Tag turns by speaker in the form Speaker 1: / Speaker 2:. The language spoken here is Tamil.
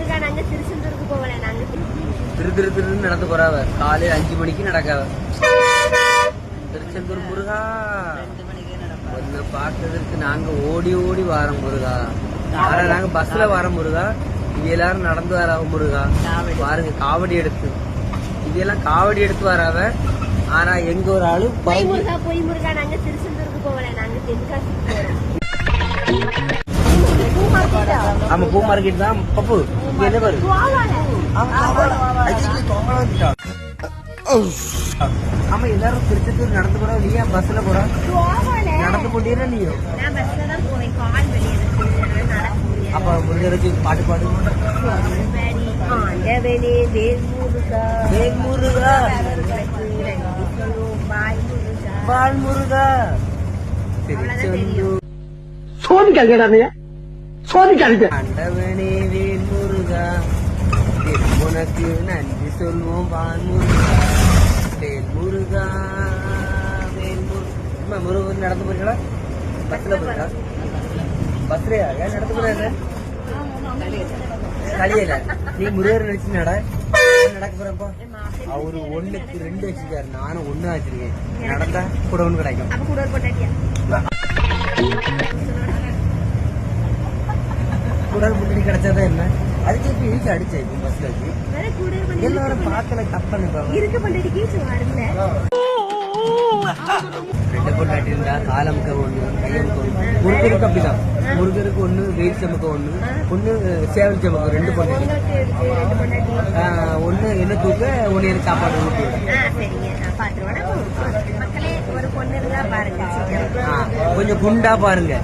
Speaker 1: முருகா நாங்க திருச்செந்தூருக்கு போகல. நாங்க
Speaker 2: திரு நடந்து போறாவ. காலையில 5 மணிக்கு நடக்காவ. திருச்செந்தூர் முருகா ஒன்னு பாக்குறதுக்கு நாங்க ஓடி ஓடி வாரோம் முருகா. ஆனா நாங்க பஸ்ல வரோம் முருகா. இது எல்லாரும் நடந்து வராவ முருகா. பாருங்க காவடி எடுத்து இதெல்லாம் காவடி எடுத்து வராவ. ஆனா எங்க ஒரு ஆளு
Speaker 1: போய் முருகா நாங்க திருச்செந்தூருக்கு போகல. நாங்க தென்காசிக்கு போறோம்.
Speaker 2: ஆமா பூ மார்க்கெட் தான் பப்பு. என்ன பாரு ஆமா எல்லாரும் திருச்செந்தூர் நடந்து போறோம். நீ ஏன் பஸ்ல போற? நடந்து போட்டீங்கன்னா நீயும் அப்ப முருகருக்கு பாட்டு பாடு. பால் முருகா
Speaker 3: சோதிக்காதீங்க சோதிக்காதீங்க.
Speaker 2: ஆண்டவனே வேல் முருகா உனக்கு நன்றி சொல்வோம். பால் முருகா வேல் முருகா வேல் முருகா. முருகன் நடந்து போறீங்களா? பஸ்ல போறீங்களா? பஸ்லயா? ஏன் நடந்து போற? கலியல நீ முருகர் நினைச்சு நடக்க போறப்பா. அவரு 1க்கு 2 வச்சிருக்காரு. நானும் 1 வச்சிருக்கேன். நடந்தா கூட 1 கிடைக்கும். கூட முன்னாடி கிடைச்சாதான் என்ன? அதுக்கு இப்ப இழுத்து அடிச்சேன் பஸ்ல வச்சு. எல்லாரும் பார்க்கல தப்பண்ணு ரெண்டு பொண்டாட்டி இருந்தா காலமுக்க 1 கையமுக்க 1. முருகருக்கு அப்படிதான். முருகருக்கு 1 வெயில் சமக்க 1 சேவல் சமக்க 2 பொண்டாட்டி. 1 என்ன தூக்க 1 எனக்கு சாப்பாடு ஊட்டி. கொஞ்சம் குண்டா பாருங்க.